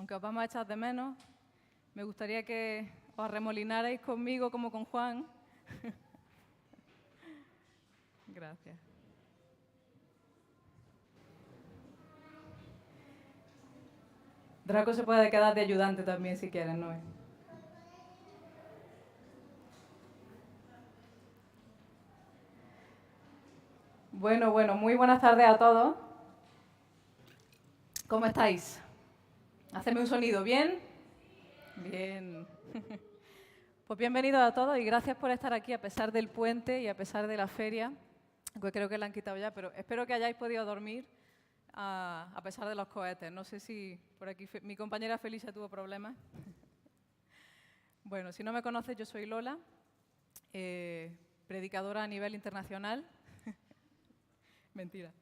aunque os vamos a echar de menos, me gustaría que os arremolinarais conmigo como con Juan. Gracias. Draco se puede quedar de ayudante también si quieres, ¿no? Bueno, muy buenas tardes a todos. ¿Cómo estáis? Hacedme un sonido, ¿bien? Bien. Pues bienvenidos a todos y gracias por estar aquí a pesar del puente y a pesar de la feria, que creo que la han quitado ya, pero espero que hayáis podido dormir a pesar de los cohetes. No sé si por aquí mi compañera Felicia tuvo problemas. Bueno, si no me conoces, yo soy Lola, predicadora a nivel internacional. Mentira.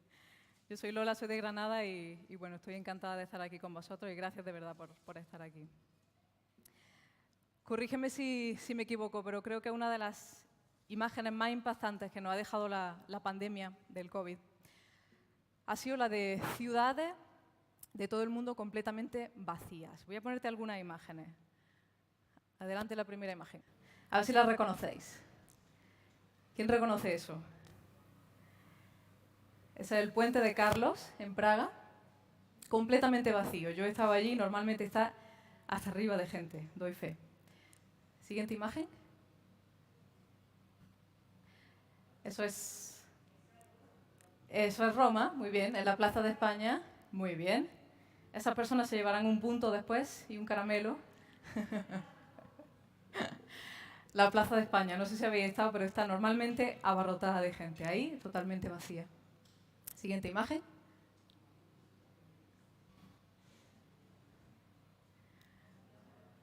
Yo soy Lola, soy de Granada y bueno, estoy encantada de estar aquí con vosotros y gracias de verdad por estar aquí. Corrígeme si me equivoco, pero creo que una de las imágenes más impactantes que nos ha dejado la pandemia del COVID ha sido la de ciudades de todo el mundo completamente vacías. Voy a ponerte algunas imágenes. Adelante la primera imagen. A ver si la reconocéis. ¿Quién reconoce eso? Ese es el puente de Carlos, en Praga, completamente vacío. Yo he estado allí y normalmente está hasta arriba de gente, doy fe. Siguiente imagen. Eso es Roma, muy bien, en la Plaza de España, muy bien. Esas personas se llevarán un punto después y un caramelo. La Plaza de España, no sé si habéis estado, pero está normalmente abarrotada de gente. Ahí, totalmente vacía. Siguiente imagen.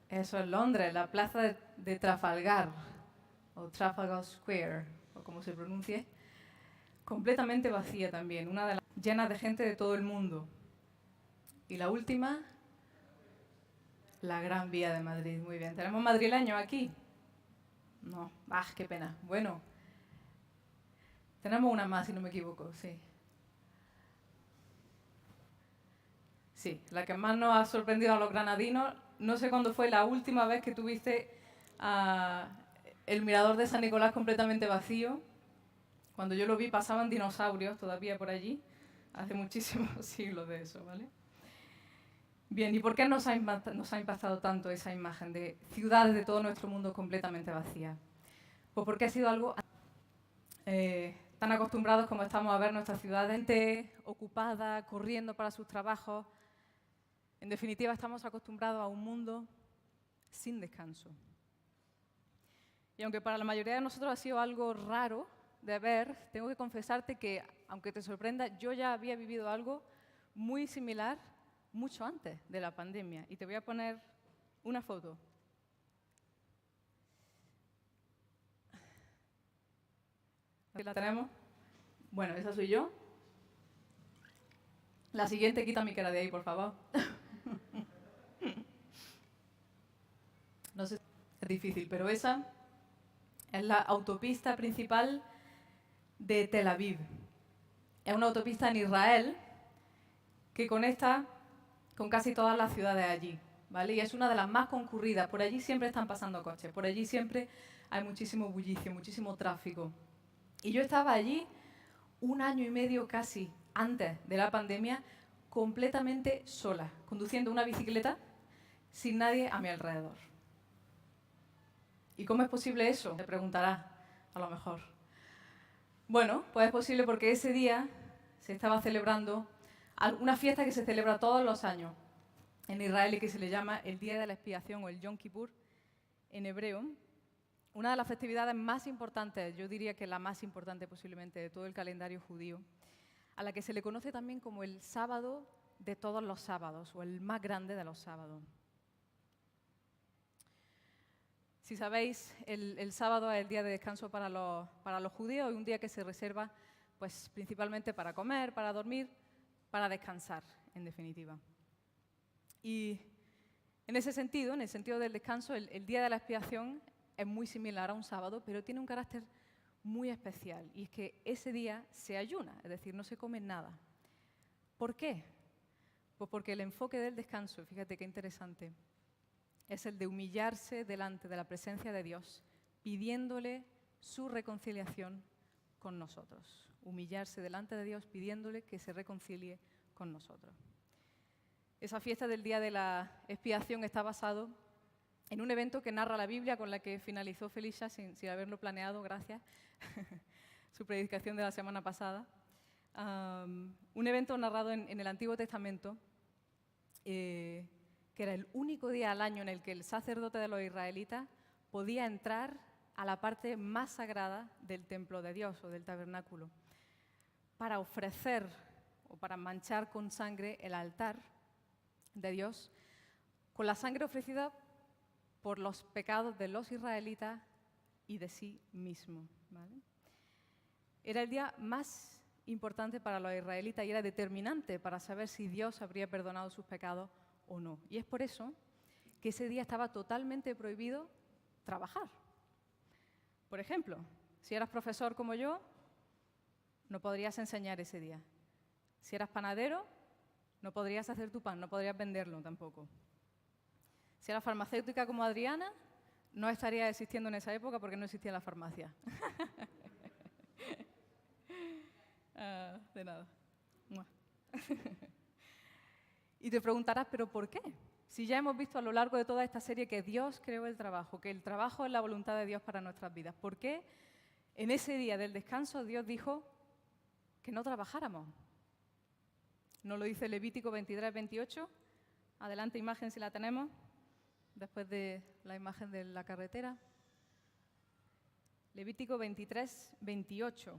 Eso es Londres, la Plaza de Trafalgar, o Trafalgar Square, o como se pronuncie. Completamente vacía también, una de las llenas de gente de todo el mundo. Y la última, la Gran Vía de Madrid. Muy bien. ¿Tenemos madrileños aquí? No. ¡Ah, qué pena! Bueno. Tenemos una más, si no me equivoco, sí. Sí, la que más nos ha sorprendido a los granadinos. No sé cuándo fue la última vez que tuviste el mirador de San Nicolás completamente vacío. Cuando yo lo vi pasaban dinosaurios todavía por allí. Hace muchísimos siglos de eso, ¿vale? Bien, ¿y por qué nos ha impactado tanto esa imagen de ciudades de todo nuestro mundo completamente vacías? Pues porque ha sido algo tan acostumbrados como estamos a ver nuestras ciudades, gente ocupada, corriendo para sus trabajos. En definitiva, estamos acostumbrados a un mundo sin descanso. Y aunque para la mayoría de nosotros ha sido algo raro de ver, tengo que confesarte que, aunque te sorprenda, yo ya había vivido algo muy similar mucho antes de la pandemia. Y te voy a poner una foto. ¿La tenemos? Bueno, esa soy yo. La siguiente, quita mi cara de ahí, por favor. No sé si es difícil, pero esa es la autopista principal de Tel Aviv. Es una autopista en Israel que conecta con casi todas las ciudades allí, ¿vale? Y es una de las más concurridas. Por allí siempre están pasando coches, por allí siempre hay muchísimo bullicio, muchísimo tráfico. Y yo estaba allí 1 año y medio casi antes de la pandemia, completamente sola, conduciendo una bicicleta sin nadie a mi alrededor. ¿Y cómo es posible eso? Te preguntarás, a lo mejor. Bueno, pues es posible porque ese día se estaba celebrando una fiesta que se celebra todos los años en Israel y que se le llama el Día de la Expiación o el Yom Kippur en hebreo. Una de las festividades más importantes, yo diría que la más importante posiblemente de todo el calendario judío, a la que se le conoce también como el sábado de todos los sábados o el más grande de los sábados. Si sabéis, el sábado es el día de descanso para los judíos y un día que se reserva pues, principalmente para comer, para dormir, para descansar, en definitiva. Y en ese sentido, en el sentido del descanso, el día de la expiación es muy similar a un sábado, pero tiene un carácter muy especial y es que ese día se ayuna, es decir, no se come nada. ¿Por qué? Pues porque el enfoque del descanso, fíjate qué interesante, es el de humillarse delante de la presencia de Dios, pidiéndole su reconciliación con nosotros. Humillarse delante de Dios, pidiéndole que se reconcilie con nosotros. Esa fiesta del Día de la Expiación está basado en un evento que narra la Biblia, con la que finalizó Felicia sin haberlo planeado, gracias, su predicación de la semana pasada. Un evento narrado en el Antiguo Testamento, que era el único día al año en el que el sacerdote de los israelitas podía entrar a la parte más sagrada del templo de Dios o del tabernáculo para ofrecer o para manchar con sangre el altar de Dios, con la sangre ofrecida por los pecados de los israelitas y de sí mismo, ¿vale? Era el día más importante para los israelitas y era determinante para saber si Dios habría perdonado sus pecados o no. Y es por eso que ese día estaba totalmente prohibido trabajar. Por ejemplo, si eras profesor como yo, no podrías enseñar ese día. Si eras panadero, no podrías hacer tu pan, no podrías venderlo tampoco. Si eras farmacéutica como Adriana, no estaría existiendo en esa época porque no existía la farmacia. De nada. Y te preguntarás, ¿pero por qué? Si ya hemos visto a lo largo de toda esta serie que Dios creó el trabajo, que el trabajo es la voluntad de Dios para nuestras vidas, ¿por qué en ese día del descanso Dios dijo que no trabajáramos? ¿No lo dice Levítico 23, 28? Adelante, imagen si la tenemos, después de la imagen de la carretera. Levítico 23, 28.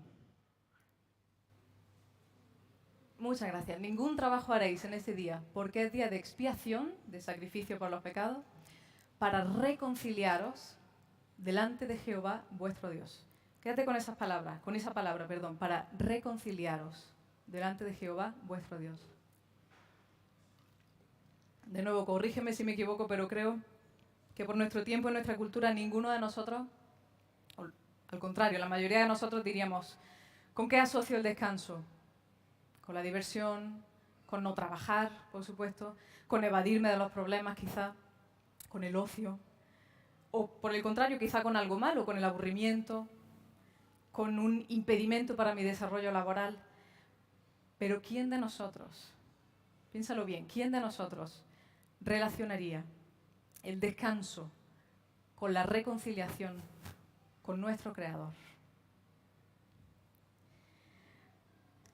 Muchas gracias. Ningún trabajo haréis en ese día, porque es día de expiación, de sacrificio por los pecados, para reconciliaros delante de Jehová vuestro Dios. Quédate con esas palabras, para reconciliaros delante de Jehová vuestro Dios. De nuevo, corrígeme si me equivoco, pero creo que por nuestro tiempo y nuestra cultura ninguno de nosotros, al contrario, la mayoría de nosotros diríamos, ¿con qué asocio el descanso? Con la diversión, con no trabajar, por supuesto, con evadirme de los problemas quizá, con el ocio, o por el contrario quizá con algo malo, con el aburrimiento, con un impedimento para mi desarrollo laboral. Pero ¿quién de nosotros, piénsalo bien, quién de nosotros relacionaría el descanso con la reconciliación con nuestro Creador?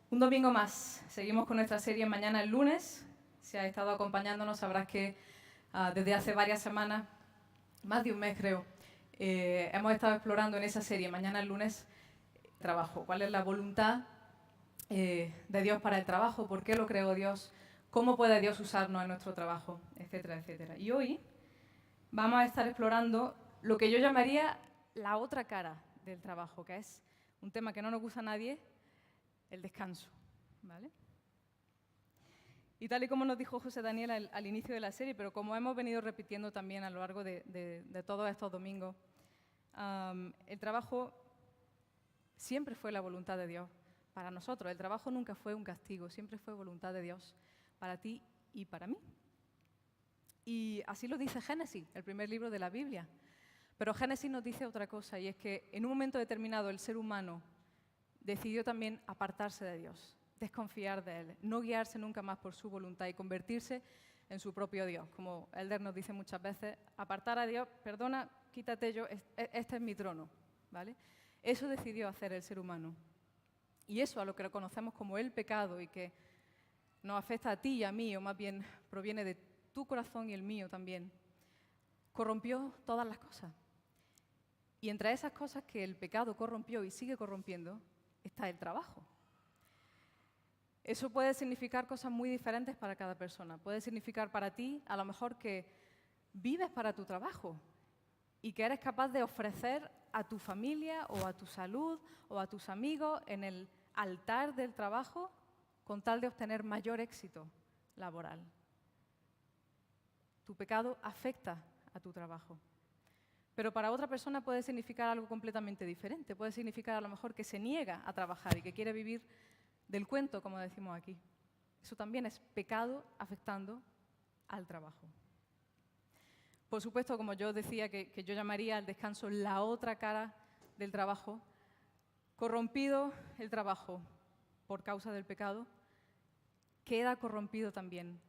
Un domingo más. Seguimos con nuestra serie Mañana el lunes. Si has estado acompañándonos sabrás que desde hace varias semanas, más de un mes creo, hemos estado explorando en esa serie Mañana el lunes trabajo. ¿Cuál es la voluntad de Dios para el trabajo? ¿Por qué lo creó Dios? ¿Cómo puede Dios usarnos en nuestro trabajo? Etcétera, etcétera. Y hoy vamos a estar explorando lo que yo llamaría la otra cara del trabajo, que es un tema que no nos gusta a nadie, el descanso, ¿vale? Y tal y como nos dijo José Daniel al inicio de la serie, pero como hemos venido repitiendo también a lo largo de todos estos domingos, el trabajo siempre fue la voluntad de Dios para nosotros. El trabajo nunca fue un castigo, siempre fue voluntad de Dios para ti y para mí. Y así lo dice Génesis, el primer libro de la Biblia. Pero Génesis nos dice otra cosa, y es que en un momento determinado el ser humano decidió también apartarse de Dios, desconfiar de Él, no guiarse nunca más por su voluntad y convertirse en su propio Dios. Como Elder nos dice muchas veces, apartar a Dios, perdona, quítate yo, este es mi trono, ¿vale? Eso decidió hacer el ser humano. Y eso a lo que conocemos como el pecado y que nos afecta a ti y a mí, o más bien proviene de tu corazón y el mío también, corrompió todas las cosas. Y entre esas cosas que el pecado corrompió y sigue corrompiendo, está el trabajo. Eso puede significar cosas muy diferentes para cada persona. Puede significar para ti, a lo mejor, que vives para tu trabajo y que eres capaz de ofrecer a tu familia o a tu salud o a tus amigos en el altar del trabajo con tal de obtener mayor éxito laboral. Tu pecado afecta a tu trabajo. Pero para otra persona puede significar algo completamente diferente. Puede significar a lo mejor que se niega a trabajar y que quiere vivir del cuento, como decimos aquí. Eso también es pecado afectando al trabajo. Por supuesto, como yo decía, que yo llamaría al descanso la otra cara del trabajo, corrompido el trabajo por causa del pecado, queda corrompido también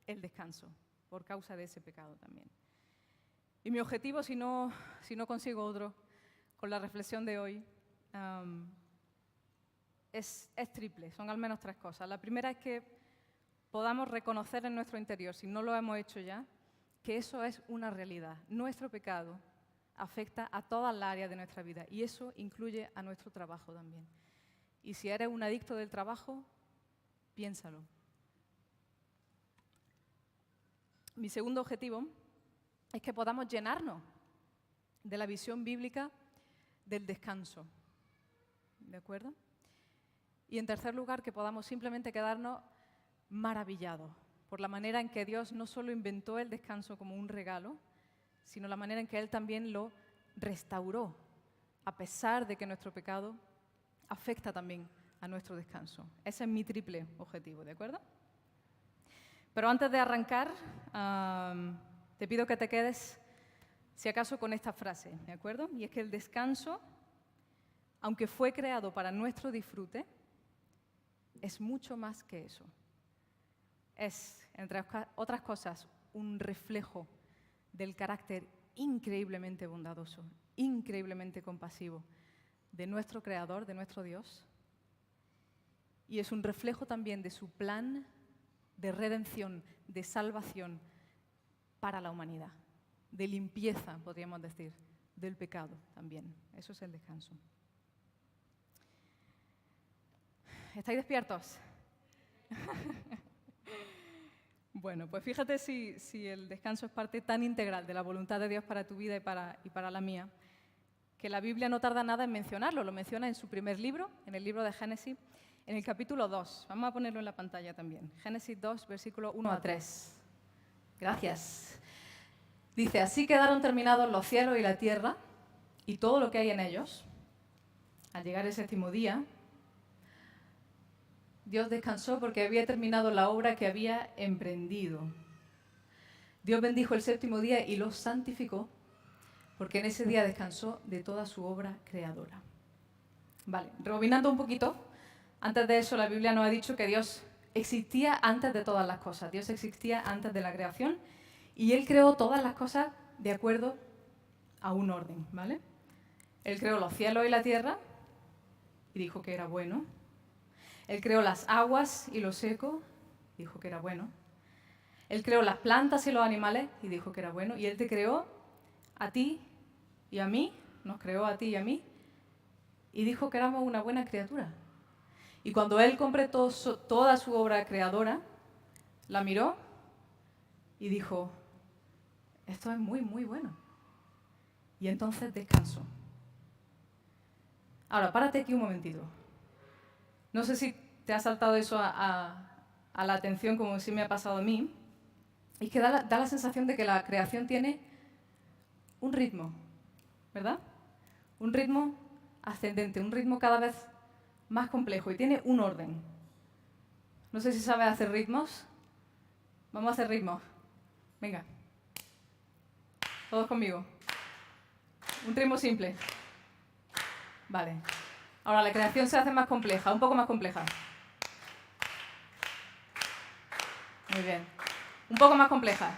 el descanso por causa de ese pecado también. Y mi objetivo, si no consigo otro, con la reflexión de hoy, es triple, son al menos 3 cosas. La primera es que podamos reconocer en nuestro interior, si no lo hemos hecho ya, que eso es una realidad. Nuestro pecado afecta a todas las áreas de nuestra vida y eso incluye a nuestro trabajo también. Y si eres un adicto del trabajo, piénsalo. Mi segundo objetivo es que podamos llenarnos de la visión bíblica del descanso. ¿De acuerdo? Y en tercer lugar, que podamos simplemente quedarnos maravillados por la manera en que Dios no solo inventó el descanso como un regalo, sino la manera en que Él también lo restauró, a pesar de que nuestro pecado afecta también a nuestro descanso. Ese es mi triple objetivo, ¿de acuerdo? Pero antes de arrancar, te pido que te quedes, si acaso, con esta frase, ¿de acuerdo? Y es que el descanso, aunque fue creado para nuestro disfrute, es mucho más que eso. Es, entre otras cosas, un reflejo del carácter increíblemente bondadoso, increíblemente compasivo de nuestro Creador, de nuestro Dios. Y es un reflejo también de su plan de redención, de salvación para la humanidad, de limpieza, podríamos decir, del pecado también. Eso es el descanso. ¿Estáis despiertos? Bueno, pues fíjate si el descanso es parte tan integral de la voluntad de Dios para tu vida y para la mía, que la Biblia no tarda nada en mencionarlo. Lo menciona en su primer libro, en el libro de Génesis, en el capítulo 2. Vamos a ponerlo en la pantalla también. Génesis 2, versículo 1 a 3. Gracias. Dice, así quedaron terminados los cielos y la tierra y todo lo que hay en ellos. Al llegar el séptimo día, Dios descansó porque había terminado la obra que había emprendido. Dios bendijo el séptimo día y lo santificó, porque en ese día descansó de toda su obra creadora. Vale, rebobinando un poquito, antes de eso la Biblia nos ha dicho que Dios existía antes de todas las cosas. Dios existía antes de la creación y Él creó todas las cosas de acuerdo a un orden, ¿vale? Él creó los cielos y la tierra y dijo que era bueno. Él creó las aguas y lo seco, dijo que era bueno. Él creó las plantas y los animales y dijo que era bueno. Y Él te creó a ti y a mí, nos creó a ti y a mí, y dijo que éramos una buena criatura. Y cuando Él completó toda su obra creadora, la miró y dijo, esto es muy, muy bueno. Y entonces descansó. Ahora, párate aquí un momentito. No sé si te ha saltado eso a la atención como sí me ha pasado a mí. Y que da la sensación de que la creación tiene un ritmo, ¿verdad? Un ritmo ascendente, un ritmo cada vez más complejo y tiene un orden. No sé si sabes hacer ritmos. Vamos a hacer ritmos. Venga. Todos conmigo. Un ritmo simple. Vale. Ahora la creación se hace más compleja, un poco más compleja. Muy bien. Un poco más compleja.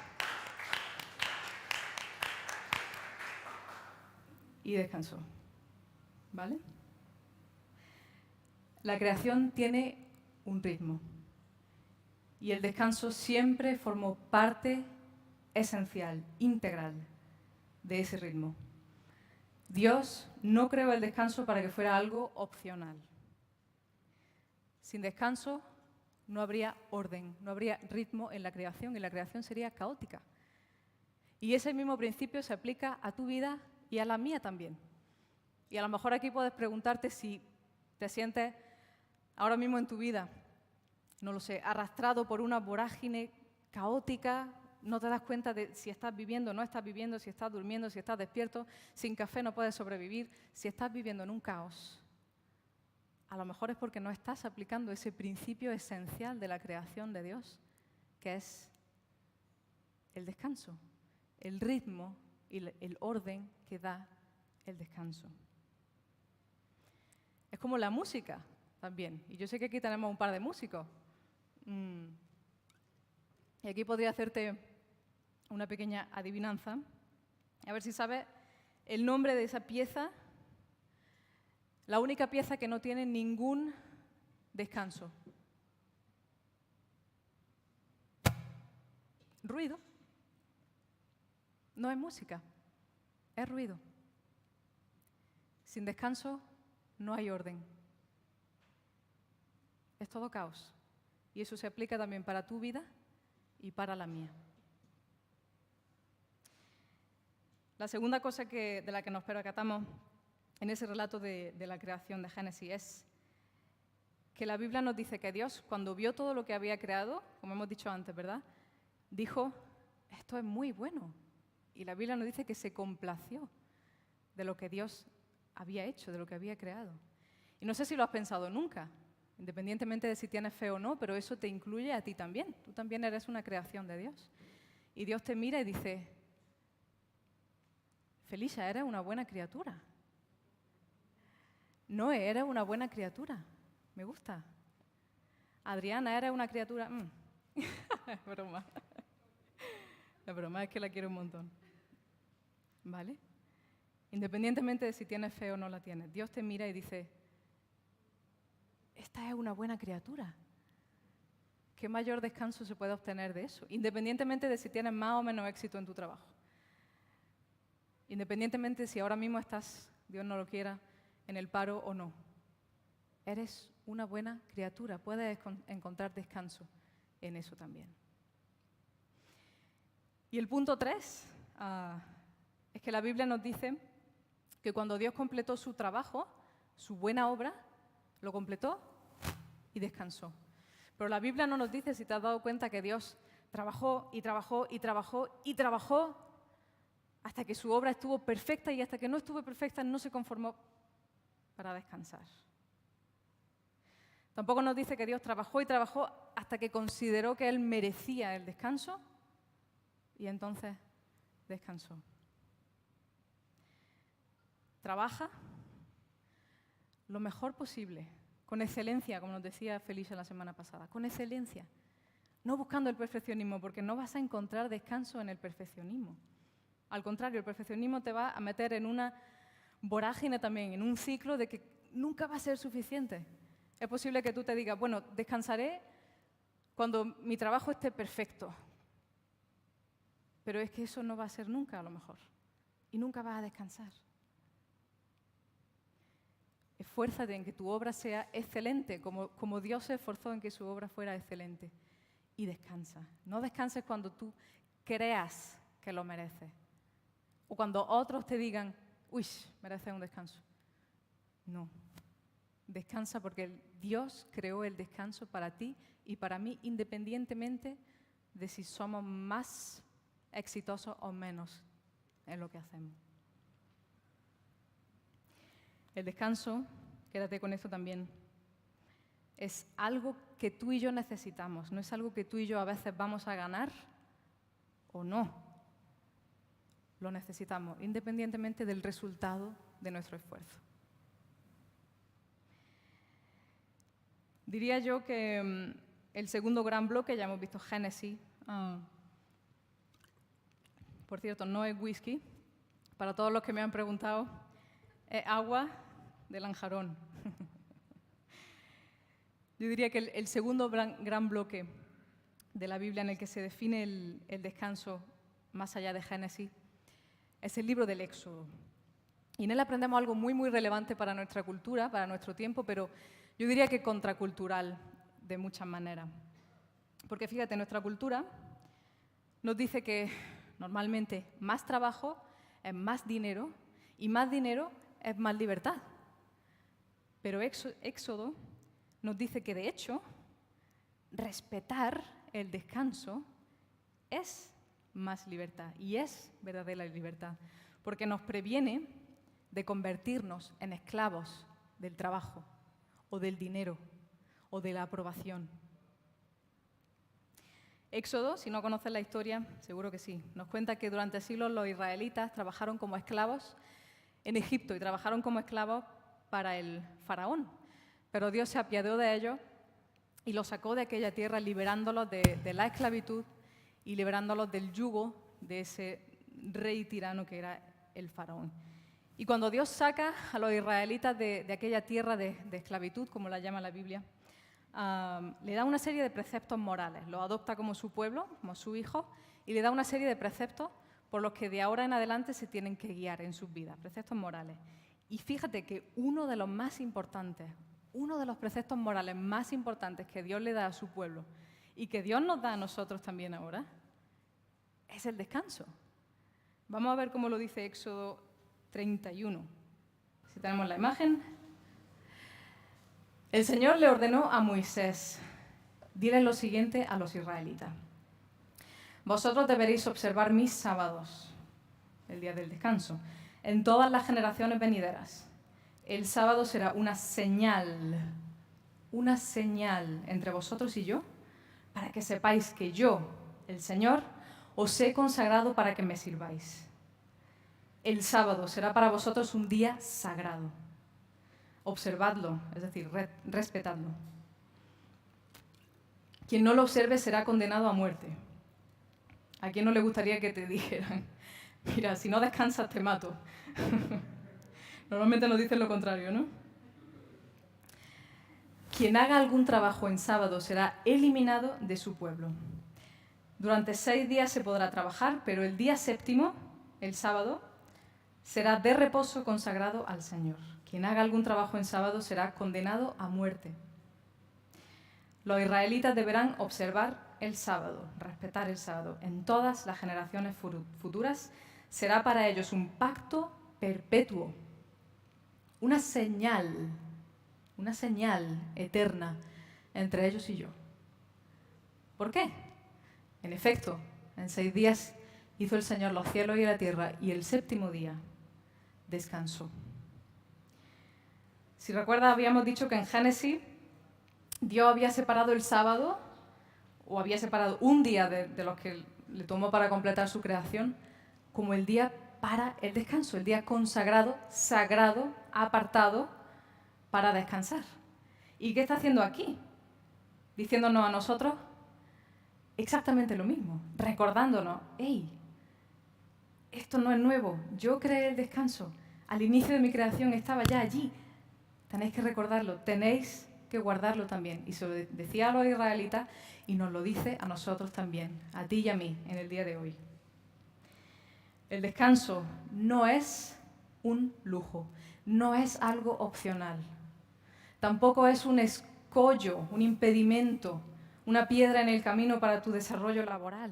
Y descansó. ¿Vale? La creación tiene un ritmo. Y el descanso siempre formó parte esencial, integral de ese ritmo. Dios no creó el descanso para que fuera algo opcional. Sin descanso no habría orden, no habría ritmo en la creación y la creación sería caótica. Y ese mismo principio se aplica a tu vida y a la mía también. Y a lo mejor aquí puedes preguntarte si te sientes ahora mismo en tu vida, no lo sé, arrastrado por una vorágine caótica. No te das cuenta de si estás viviendo o no estás viviendo, si estás durmiendo, si estás despierto. Sin café no puedes sobrevivir. Si estás viviendo en un caos, a lo mejor es porque no estás aplicando ese principio esencial de la creación de Dios, que es el descanso, el ritmo y el orden que da el descanso. Es como la música también. Y yo sé que aquí tenemos un par de músicos. Y aquí podría hacerte una pequeña adivinanza. A ver si sabes el nombre de esa pieza, la única pieza que no tiene ningún descanso. Ruido. No es música, es ruido. Sin descanso no hay orden. Es todo caos. Y eso se aplica también para tu vida y para la mía. La segunda cosa de la que nos percatamos en ese relato de la creación de Génesis es que la Biblia nos dice que Dios, cuando vio todo lo que había creado, como hemos dicho antes, ¿verdad?, dijo, esto es muy bueno. Y la Biblia nos dice que se complació de lo que Dios había hecho, de lo que había creado. Y no sé si lo has pensado nunca, independientemente de si tienes fe o no, pero eso te incluye a ti también. Tú también eres una creación de Dios. Y Dios te mira y dice, Felicia, eres una buena criatura. Noé, eres una buena criatura. Me gusta. Adriana, eres una criatura. Es broma. La broma es que la quiero un montón. ¿Vale? Independientemente de si tienes fe o no la tienes, Dios te mira y dice, esta es una buena criatura. ¿Qué mayor descanso se puede obtener de eso? Independientemente de si tienes más o menos éxito en tu trabajo. Independientemente de si ahora mismo estás, Dios no lo quiera, en el paro o no. Eres una buena criatura. Puedes encontrar descanso en eso también. Y el punto 3 es que la Biblia nos dice que cuando Dios completó su trabajo, su buena obra, lo completó y descansó. Pero la Biblia no nos dice, si te has dado cuenta, que Dios trabajó y trabajó y trabajó y trabajó hasta que su obra estuvo perfecta y hasta que no estuvo perfecta no se conformó para descansar. Tampoco nos dice que Dios trabajó y trabajó hasta que consideró que Él merecía el descanso y entonces descansó. Trabaja lo mejor posible, con excelencia, como nos decía Felicia la semana pasada, con excelencia, no buscando el perfeccionismo, porque no vas a encontrar descanso en el perfeccionismo. Al contrario, el perfeccionismo te va a meter en una vorágine también, en un ciclo de que nunca va a ser suficiente. Es posible que tú te digas, bueno, descansaré cuando mi trabajo esté perfecto, pero es que eso no va a ser nunca, a lo mejor, y nunca vas a descansar. Esfuérzate en que tu obra sea excelente, como Dios se esforzó en que su obra fuera excelente. Y descansa. No descanses cuando tú creas que lo mereces. O cuando otros te digan, uy, mereces un descanso. No. Descansa porque Dios creó el descanso para ti y para mí, independientemente de si somos más exitosos o menos en lo que hacemos. El descanso, quédate con esto también, es algo que tú y yo necesitamos, no es algo que tú y yo a veces vamos a ganar o no. Lo necesitamos, independientemente del resultado de nuestro esfuerzo. Diría yo que el segundo gran bloque, ya hemos visto Génesis, por cierto, no es whisky, para todos los que me han preguntado, es agua de Lanjarón. Yo diría que el segundo gran bloque de la Biblia en el que se define el descanso más allá de Génesis es el libro del Éxodo. Y en él aprendemos algo muy, muy relevante para nuestra cultura, para nuestro tiempo, pero yo diría que contracultural de muchas maneras. Porque fíjate, nuestra cultura nos dice que normalmente más trabajo es más dinero y más dinero es más libertad. Pero Éxodo nos dice que, de hecho, respetar el descanso es más libertad y es verdadera libertad, porque nos previene de convertirnos en esclavos del trabajo o del dinero o de la aprobación. Éxodo, si no conoces la historia, seguro que sí, nos cuenta que durante siglos los israelitas trabajaron como esclavos en Egipto y trabajaron como esclavos para el faraón. Pero Dios se apiadó de ellos y los sacó de aquella tierra liberándolos de la esclavitud y liberándolos del yugo de ese rey tirano que era el faraón. Y cuando Dios saca a los israelitas de aquella tierra de esclavitud, como la llama la Biblia, le da una serie de preceptos morales, los adopta como su pueblo, como su hijo, y le da una serie de preceptos por los que de ahora en adelante se tienen que guiar en sus vidas, preceptos morales. Y fíjate que uno de los más importantes, uno de los preceptos morales más importantes que Dios le da a su pueblo y que Dios nos da a nosotros también ahora, es el descanso. Vamos a ver cómo lo dice Éxodo 31. Si tenemos la imagen. El Señor le ordenó a Moisés, dile lo siguiente a los israelitas. Vosotros deberéis observar mis sábados, el día del descanso, en todas las generaciones venideras. El sábado será una señal entre vosotros y yo, para que sepáis que yo, el Señor, os he consagrado para que me sirváis. El sábado será para vosotros un día sagrado. Observadlo, es decir, respetadlo. Quien no lo observe será condenado a muerte. ¿A quién no le gustaría que te dijeran, mira, si no descansas te mato? Normalmente nos dicen lo contrario, ¿no? Quien haga algún trabajo en sábado será eliminado de su pueblo. Durante 6 días se podrá trabajar, pero el día séptimo, el sábado, será de reposo consagrado al Señor. Quien haga algún trabajo en sábado será condenado a muerte. Los israelitas deberán observar el sábado, respetar el sábado. En todas las generaciones futuras será para ellos un pacto perpetuo, una señal eterna entre ellos y yo. ¿Por qué? En efecto, en 6 días hizo el Señor los cielos y la tierra, y el séptimo día descansó. Si recuerdas, habíamos dicho que en Génesis Dios había separado el sábado, o había separado un día de los que le tomó para completar su creación, como el día para el descanso, el día consagrado, sagrado, apartado para descansar. ¿Y qué está haciendo aquí? Diciéndonos a nosotros exactamente lo mismo, recordándonos, hey, esto no es nuevo, yo creé el descanso, al inicio de mi creación estaba ya allí, tenéis que recordarlo, tenéis que guardarlo también. Y se lo decía a los israelitas y nos lo dice a nosotros también, a ti y a mí, en el día de hoy. El descanso no es un lujo, no es algo opcional, tampoco es un escollo, un impedimento, una piedra en el camino para tu desarrollo laboral.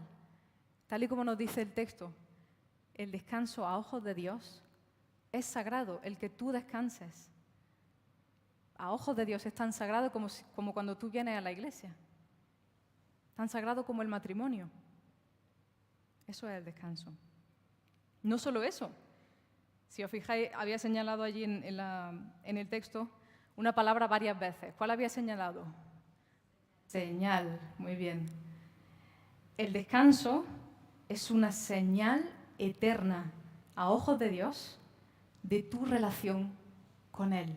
Tal y como nos dice el texto, el descanso a ojos de Dios es sagrado, el que tú descanses. A ojos de Dios es tan sagrado como cuando tú vienes a la iglesia, tan sagrado como el matrimonio. Eso es el descanso. No solo eso, si os fijáis, había señalado allí en el texto una palabra varias veces. ¿Cuál había señalado? Señal, muy bien. El descanso es una señal eterna a ojos de Dios de tu relación con Él.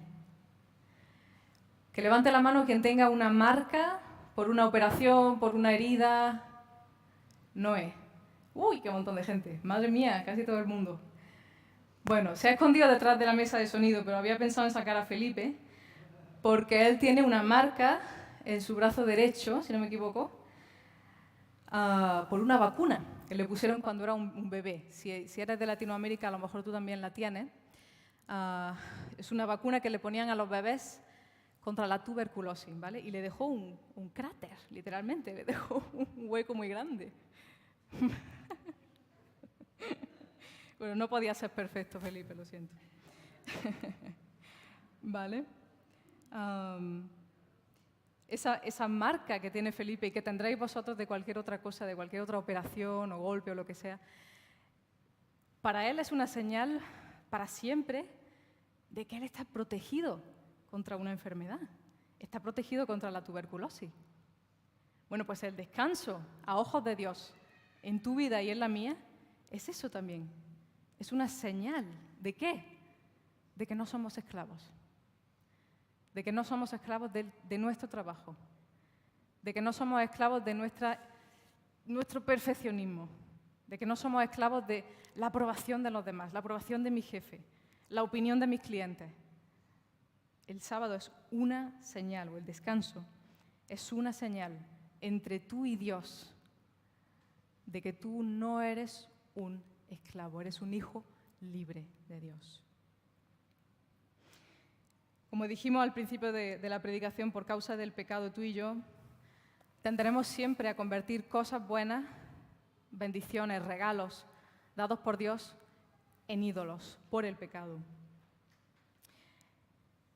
Que levante la mano quien tenga una marca por una operación, por una herida. Noé. Uy, qué montón de gente. Madre mía, casi todo el mundo. Bueno, se ha escondido detrás de la mesa de sonido, pero había pensado en sacar a Felipe, porque él tiene una marca en su brazo derecho, si no me equivoco, por una vacuna que le pusieron cuando era un bebé. Si eres de Latinoamérica, a lo mejor tú también la tienes. Es una vacuna que le ponían a los bebés contra la tuberculosis, ¿vale? Y le dejó un cráter, literalmente, le dejó un hueco muy grande. Bueno, no podía ser perfecto, Felipe, lo siento. ¿Vale? Esa marca que tiene Felipe y que tendréis vosotros de cualquier otra cosa, de cualquier otra operación o golpe o lo que sea, para él es una señal para siempre de que él está protegido contra una enfermedad. está protegido contra la tuberculosis. Bueno, pues el descanso a ojos de Dios en tu vida y en la mía es eso también. Es una señal. ¿De qué? De que no somos esclavos. De que no somos esclavos de nuestro trabajo. De que no somos esclavos de nuestro perfeccionismo. De que no somos esclavos de la aprobación de los demás, la aprobación de mi jefe, la opinión de mis clientes. El sábado es una señal, o el descanso es una señal entre tú y Dios de que tú no eres un esclavo, eres un hijo libre de Dios. Como dijimos al principio de la predicación, por causa del pecado, tú y yo tenderemos siempre a convertir cosas buenas, bendiciones, regalos dados por Dios, en ídolos por el pecado.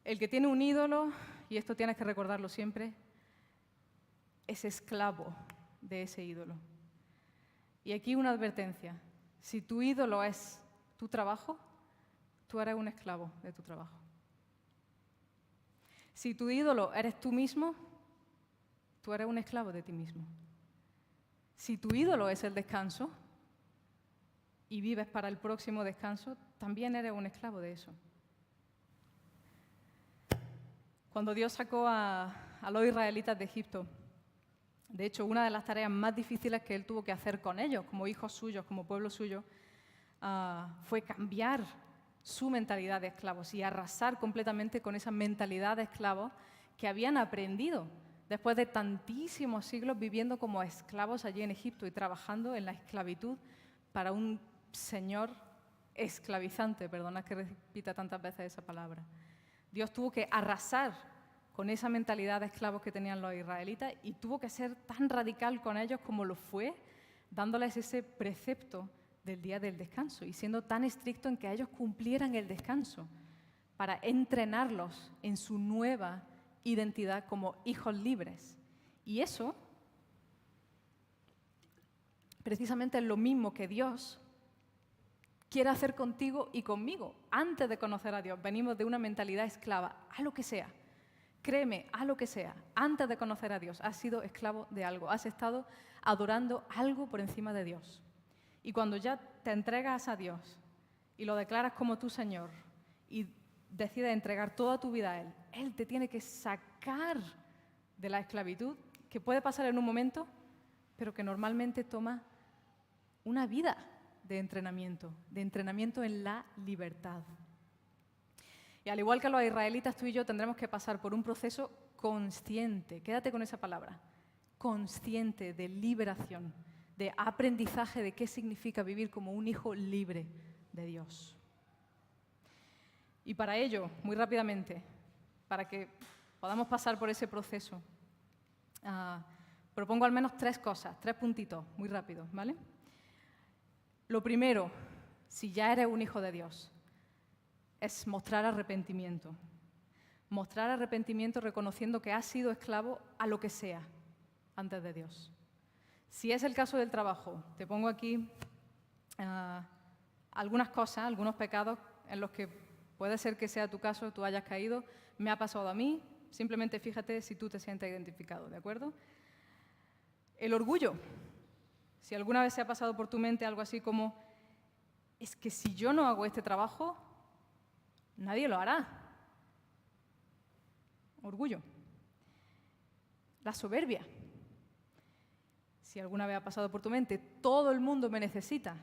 El que tiene un ídolo, y esto tienes que recordarlo siempre, es esclavo de ese ídolo. Y aquí una advertencia. Si tu ídolo es tu trabajo, tú eres un esclavo de tu trabajo. Si tu ídolo eres tú mismo, tú eres un esclavo de ti mismo. Si tu ídolo es el descanso y vives para el próximo descanso, también eres un esclavo de eso. Cuando Dios sacó a los israelitas de Egipto, de hecho, una de las tareas más difíciles que Él tuvo que hacer con ellos, como hijos suyos, como pueblo suyo, fue cambiar su mentalidad de esclavos y arrasar completamente con esa mentalidad de esclavos que habían aprendido después de tantísimos siglos viviendo como esclavos allí en Egipto y trabajando en la esclavitud para un señor esclavizante, perdona que repita tantas veces esa palabra. Dios tuvo que arrasar con esa mentalidad de esclavos que tenían los israelitas y tuvo que ser tan radical con ellos como lo fue, dándoles ese precepto del día del descanso y siendo tan estricto en que ellos cumplieran el descanso para entrenarlos en su nueva identidad como hijos libres. Y eso precisamente es lo mismo que Dios quiere hacer contigo y conmigo. Antes de conocer a Dios, venimos de una mentalidad esclava a lo que sea. Créeme, a lo que sea, antes de conocer a Dios, has sido esclavo de algo, has estado adorando algo por encima de Dios. Y cuando ya te entregas a Dios y lo declaras como tu Señor y decides entregar toda tu vida a Él, Él te tiene que sacar de la esclavitud, que puede pasar en un momento, pero que normalmente toma una vida de entrenamiento en la libertad. Y al igual que los israelitas, tú y yo tendremos que pasar por un proceso consciente, quédate con esa palabra, consciente de liberación, de aprendizaje de qué significa vivir como un hijo libre de Dios. Y para ello, muy rápidamente, para que podamos pasar por ese proceso, propongo al menos 3 cosas, 3 puntitos, muy rápidos, ¿vale? Lo primero, si ya eres un hijo de Dios, es mostrar arrepentimiento. Mostrar arrepentimiento reconociendo que has sido esclavo a lo que sea antes de Dios. Si es el caso del trabajo, te pongo aquí algunas cosas, algunos pecados en los que puede ser que sea tu caso, tú hayas caído, me ha pasado a mí, simplemente fíjate si tú te sientes identificado, ¿de acuerdo? El orgullo. Si alguna vez se ha pasado por tu mente algo así como, es que si yo no hago este trabajo, nadie lo hará. Orgullo. La soberbia. Si alguna vez ha pasado por tu mente, todo el mundo me necesita,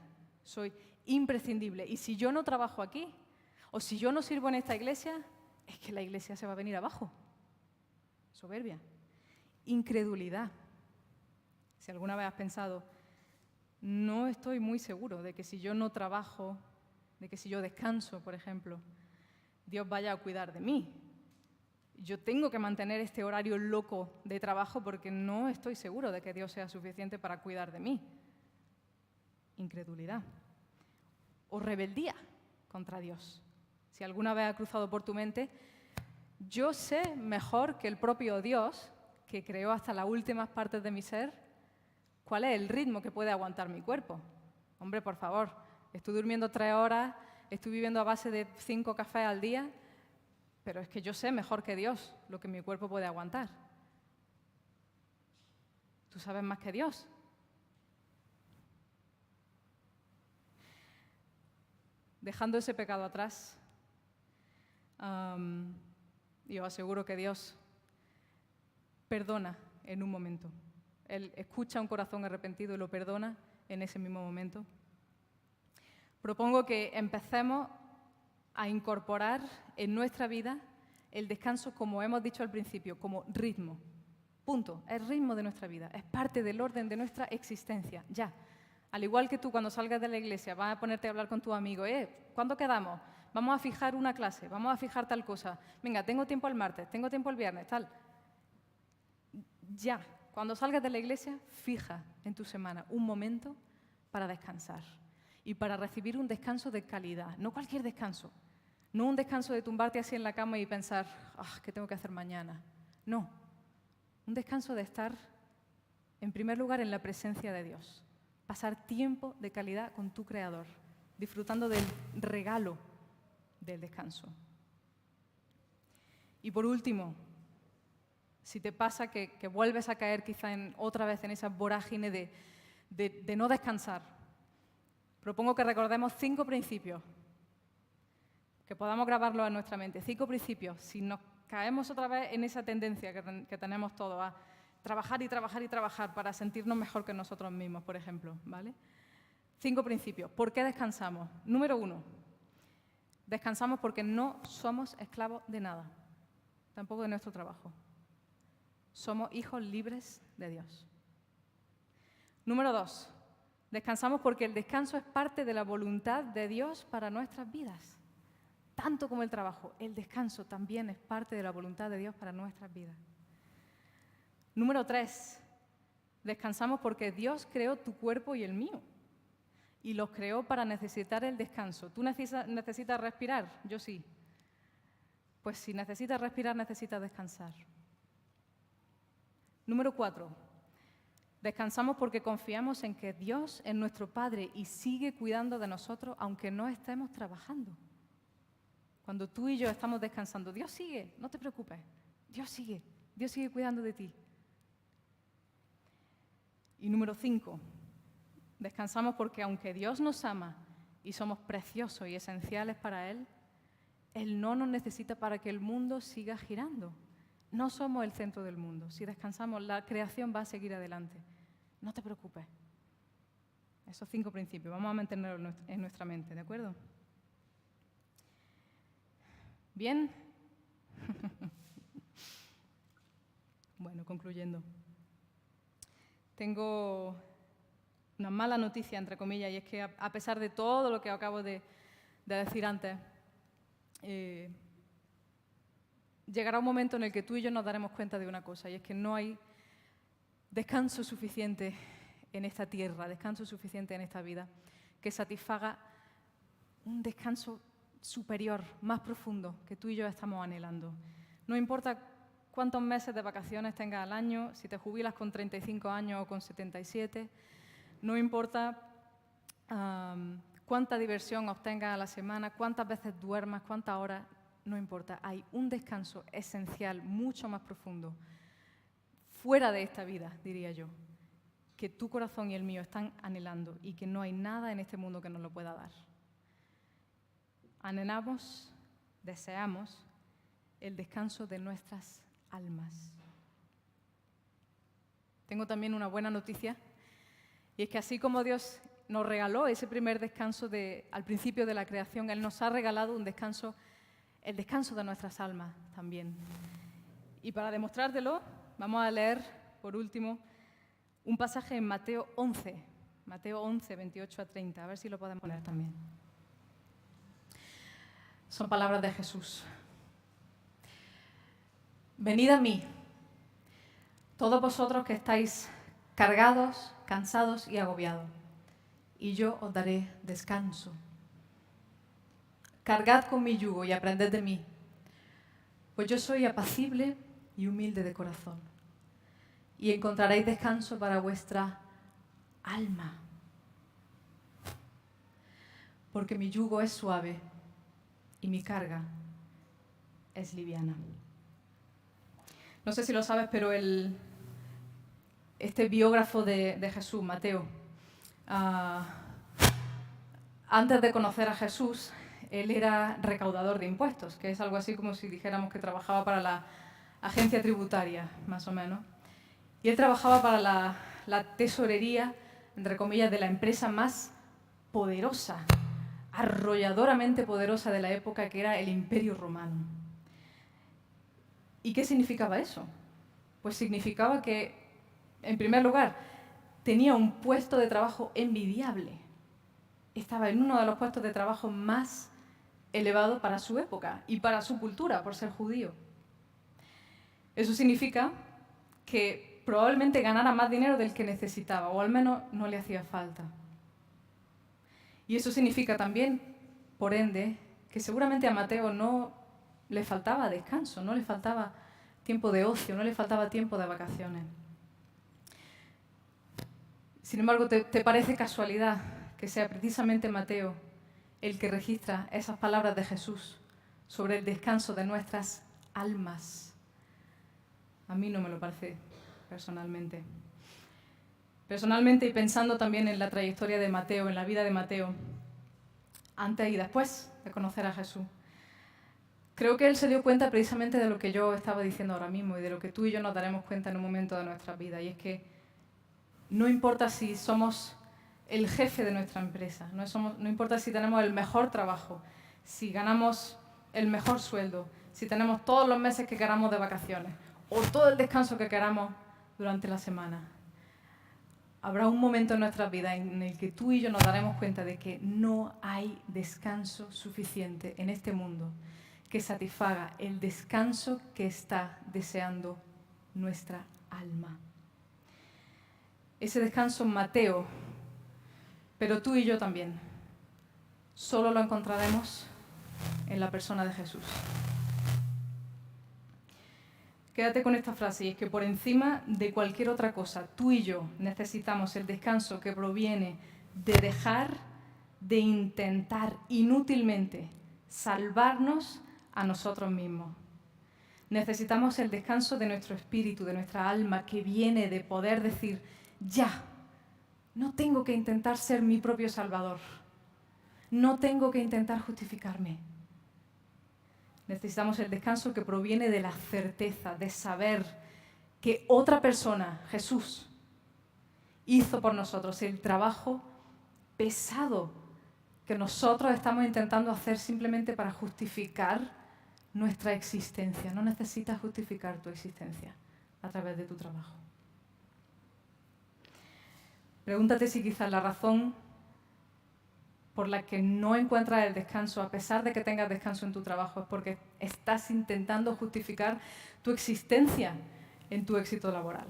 soy imprescindible. Y si yo no trabajo aquí, o si yo no sirvo en esta iglesia, es que la iglesia se va a venir abajo. Soberbia. Incredulidad. Si alguna vez has pensado, no estoy muy seguro de que si yo no trabajo, de que si yo descanso, por ejemplo, Dios vaya a cuidar de mí. Yo tengo que mantener este horario loco de trabajo porque no estoy seguro de que Dios sea suficiente para cuidar de mí. Incredulidad. O rebeldía contra Dios. Si alguna vez ha cruzado por tu mente, yo sé mejor que el propio Dios, que creó hasta las últimas partes de mi ser, cuál es el ritmo que puede aguantar mi cuerpo. Hombre, por favor, estoy durmiendo 3 horas, estoy viviendo a base de 5 cafés al día. pero es que yo sé mejor que Dios lo que mi cuerpo puede aguantar. Tú sabes más que Dios. Dejando ese pecado atrás, y os aseguro que Dios perdona en un momento. Él escucha un corazón arrepentido y lo perdona en ese mismo momento. Propongo que empecemos a incorporar en nuestra vida el descanso, como hemos dicho al principio, como ritmo. Punto. Es ritmo de nuestra vida. Es parte del orden de nuestra existencia. Ya. Al igual que tú cuando salgas de la iglesia vas a ponerte a hablar con tu amigo. ¿Cuándo quedamos? Vamos a fijar una clase, vamos a fijar tal cosa. Venga, tengo tiempo el martes, tengo tiempo el viernes, tal. Ya. Cuando salgas de la iglesia, fija en tu semana un momento para descansar y para recibir un descanso de calidad. No cualquier descanso. No un descanso de tumbarte así en la cama y pensar, ¿qué tengo que hacer mañana? No. Un descanso de estar, en primer lugar, en la presencia de Dios. Pasar tiempo de calidad con tu Creador, disfrutando del regalo del descanso. Y por último, si te pasa que vuelves a caer quizá otra vez en esa vorágine de no descansar, propongo que recordemos 5 principios, que podamos grabarlos en nuestra mente. 5 principios. Si nos caemos otra vez en esa tendencia que tenemos todos a trabajar y trabajar y trabajar para sentirnos mejor que nosotros mismos, por ejemplo, ¿vale? 5 principios. ¿Por qué descansamos? Número 1. Descansamos porque no somos esclavos de nada, tampoco de nuestro trabajo. Somos hijos libres de Dios. Número 2. Descansamos porque el descanso es parte de la voluntad de Dios para nuestras vidas. Tanto como el trabajo, el descanso también es parte de la voluntad de Dios para nuestras vidas. Número 3. Descansamos porque Dios creó tu cuerpo y el mío. Y los creó para necesitar el descanso. ¿Tú necesitas respirar? Yo sí. Pues si necesitas respirar, necesitas descansar. Número 4. Descansamos porque confiamos en que Dios es nuestro Padre y sigue cuidando de nosotros aunque no estemos trabajando. Cuando tú y yo estamos descansando, Dios sigue, no te preocupes. Dios sigue cuidando de ti. Y número 5. Descansamos porque aunque Dios nos ama y somos preciosos y esenciales para Él, Él no nos necesita para que el mundo siga girando. No somos el centro del mundo. Si descansamos, la creación va a seguir adelante. No te preocupes. Esos 5 principios, vamos a mantenerlos en nuestra mente, ¿de acuerdo? ¿Bien? Bueno, concluyendo. Tengo una mala noticia, entre comillas, y es que a pesar de todo lo que acabo de decir antes, llegará un momento en el que tú y yo nos daremos cuenta de una cosa, y es que no hay descanso suficiente en esta tierra, descanso suficiente en esta vida, que satisfaga un descanso superior, más profundo, que tú y yo estamos anhelando. No importa cuántos meses de vacaciones tengas al año, si te jubilas con 35 años o con 77, no importa cuánta diversión obtengas a la semana, cuántas veces duermas, cuántas horas, no importa. Hay un descanso esencial, mucho más profundo, fuera de esta vida, diría yo, que tu corazón y el mío están anhelando y que no hay nada en este mundo que nos lo pueda dar. Anhelamos, deseamos el descanso de nuestras almas. Tengo también una buena noticia, y es que así como Dios nos regaló ese primer descanso al principio de la creación, Él nos ha regalado el descanso de nuestras almas también. Y para demostrártelo, vamos a leer, por último, un pasaje en Mateo 11, 28 a 30, a ver si lo podemos poner también. Son palabras de Jesús. Venid a mí, todos vosotros que estáis cargados, cansados y agobiados, y yo os daré descanso. Cargad con mi yugo y aprended de mí, pues yo soy apacible y humilde de corazón, y encontraréis descanso para vuestra alma. Porque mi yugo es suave y mi carga es liviana. No sé si lo sabes, pero este biógrafo de Jesús, Mateo, antes de conocer a Jesús, él era recaudador de impuestos, que es algo así como si dijéramos que trabajaba para la agencia tributaria, más o menos. Y él trabajaba para la tesorería, entre comillas, de la empresa más poderosa, arrolladoramente poderosa de la época, que era el Imperio Romano. ¿Y qué significaba eso? Pues significaba que, en primer lugar, tenía un puesto de trabajo envidiable. Estaba en uno de los puestos de trabajo más elevados para su época y para su cultura, por ser judío. Eso significa que probablemente ganara más dinero del que necesitaba, o al menos no le hacía falta. Y eso significa también, por ende, que seguramente a Mateo no le faltaba descanso, no le faltaba tiempo de ocio, no le faltaba tiempo de vacaciones. Sin embargo, ¿te parece casualidad que sea precisamente Mateo el que registra esas palabras de Jesús sobre el descanso de nuestras almas? A mí no me lo parece, personalmente. Personalmente, y pensando también en la trayectoria de Mateo, en la vida de Mateo, antes y después de conocer a Jesús, creo que él se dio cuenta precisamente de lo que yo estaba diciendo ahora mismo y de lo que tú y yo nos daremos cuenta en un momento de nuestra vida, y es que no importa si somos el jefe de nuestra empresa, no importa si tenemos el mejor trabajo, si ganamos el mejor sueldo, si tenemos todos los meses que queramos de vacaciones o todo el descanso que queramos durante la semana. Habrá un momento en nuestras vidas en el que tú y yo nos daremos cuenta de que no hay descanso suficiente en este mundo que satisfaga el descanso que está deseando nuestra alma. Ese descanso en Mateo, pero tú y yo también, solo lo encontraremos en la persona de Jesús. Quédate con esta frase, y es que por encima de cualquier otra cosa, tú y yo necesitamos el descanso que proviene de dejar de intentar inútilmente salvarnos a nosotros mismos. Necesitamos el descanso de nuestro espíritu, de nuestra alma, que viene de poder decir, ya, no tengo que intentar ser mi propio salvador, no tengo que intentar justificarme. Necesitamos el descanso que proviene de la certeza de saber que otra persona, Jesús, hizo por nosotros el trabajo pesado que nosotros estamos intentando hacer simplemente para justificar nuestra existencia. No necesitas justificar tu existencia a través de tu trabajo. Pregúntate si quizás la razón por la que no encuentras el descanso, a pesar de que tengas descanso en tu trabajo, es porque estás intentando justificar tu existencia en tu éxito laboral.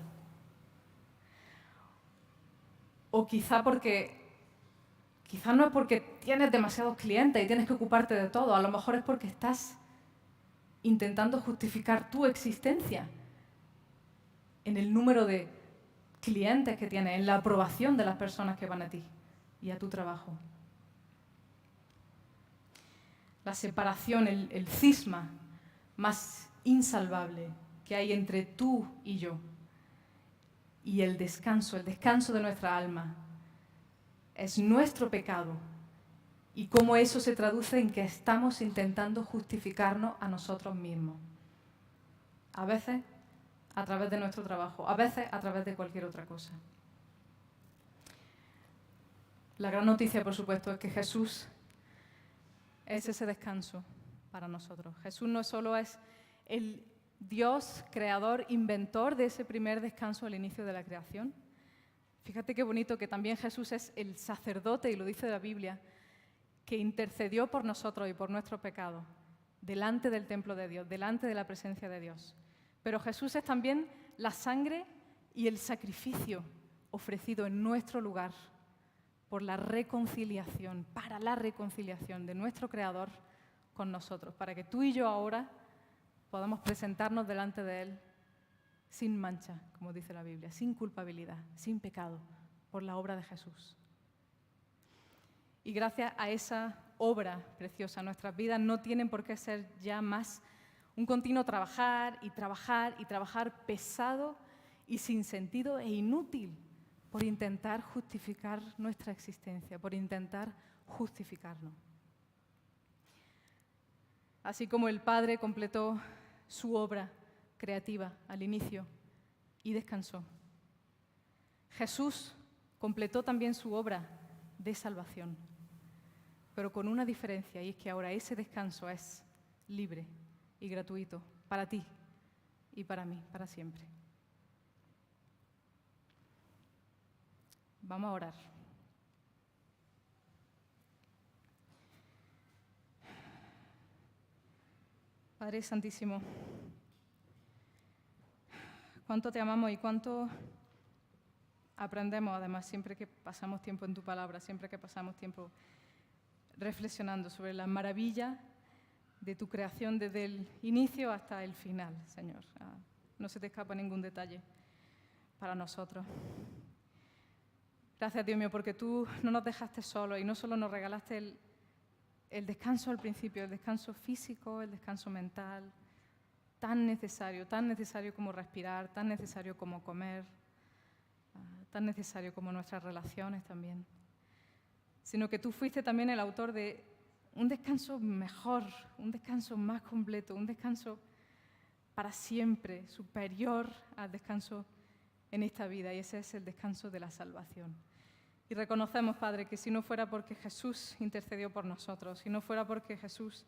O quizás no es porque tienes demasiados clientes y tienes que ocuparte de todo, a lo mejor es porque estás intentando justificar tu existencia en el número de clientes que tienes, en la aprobación de las personas que van a ti y a tu trabajo. La separación, el cisma más insalvable que hay entre tú y yo y el descanso de nuestra alma, es nuestro pecado y cómo eso se traduce en que estamos intentando justificarnos a nosotros mismos. A veces a través de nuestro trabajo, a veces a través de cualquier otra cosa. La gran noticia, por supuesto, es que Jesús es ese descanso para nosotros. Jesús no solo es el Dios creador, inventor de ese primer descanso al inicio de la creación. Fíjate qué bonito que también Jesús es el sacerdote, y lo dice la Biblia, que intercedió por nosotros y por nuestros pecados delante del templo de Dios, delante de la presencia de Dios. Pero Jesús es también la sangre y el sacrificio ofrecido en nuestro lugar por la reconciliación, para la reconciliación de nuestro Creador con nosotros, para que tú y yo ahora podamos presentarnos delante de Él sin mancha, como dice la Biblia, sin culpabilidad, sin pecado, por la obra de Jesús. Y gracias a esa obra preciosa, nuestras vidas no tienen por qué ser ya más Un continuo trabajar y trabajar y trabajar pesado y sin sentido e inútil por intentar justificar nuestra existencia, por intentar justificarnos. Así como el Padre completó su obra creativa al inicio y descansó, Jesús completó también su obra de salvación, pero con una diferencia, y es que ahora ese descanso es libre y gratuito para ti y para mí, para siempre. Vamos a orar. Padre Santísimo, cuánto te amamos y cuánto aprendemos, además, siempre que pasamos tiempo en tu palabra, siempre que pasamos tiempo reflexionando sobre la maravilla de tu creación desde el inicio hasta el final, Señor. No se te escapa ningún detalle para nosotros. Gracias, Dios mío, porque tú no nos dejaste solos y no solo nos regalaste el descanso al principio, el descanso físico, el descanso mental, tan necesario como respirar, tan necesario como comer, tan necesario como nuestras relaciones también, sino que tú fuiste también el autor de un descanso mejor, un descanso más completo, un descanso para siempre, superior al descanso en esta vida, y ese es el descanso de la salvación. Y reconocemos, Padre, que si no fuera porque Jesús intercedió por nosotros, si no fuera porque Jesús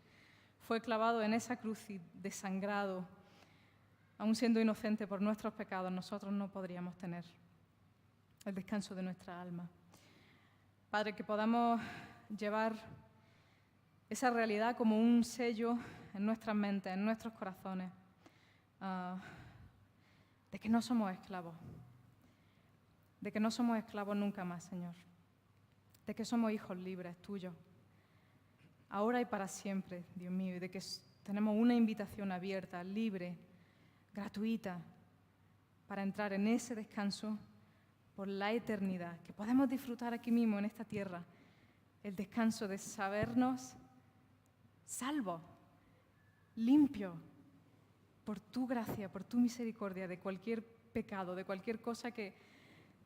fue clavado en esa cruz y desangrado, aún siendo inocente por nuestros pecados, nosotros no podríamos tener el descanso de nuestra alma. Padre, que podamos llevar esa realidad como un sello en nuestras mentes, en nuestros corazones, de que no somos esclavos, de que no somos esclavos nunca más, Señor, de que somos hijos libres tuyos, ahora y para siempre, Dios mío, y de que tenemos una invitación abierta, libre, gratuita, para entrar en ese descanso por la eternidad, que podemos disfrutar aquí mismo en esta tierra, el descanso de sabernos salvos, limpios, por tu gracia, por tu misericordia, de cualquier pecado, de cualquier cosa que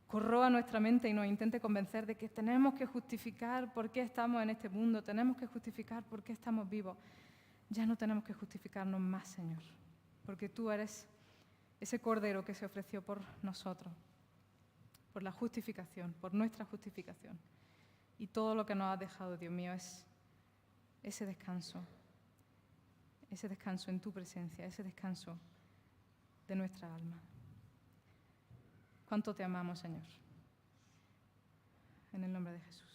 corroa nuestra mente y nos intente convencer de que tenemos que justificar por qué estamos en este mundo, tenemos que justificar por qué estamos vivos. Ya no tenemos que justificarnos más, Señor, porque tú eres ese Cordero que se ofreció por nosotros, por la justificación, por nuestra justificación. Y todo lo que nos has dejado, Dios mío, es ese descanso en tu presencia, ese descanso de nuestra alma. Cuánto te amamos, Señor. En el nombre de Jesús.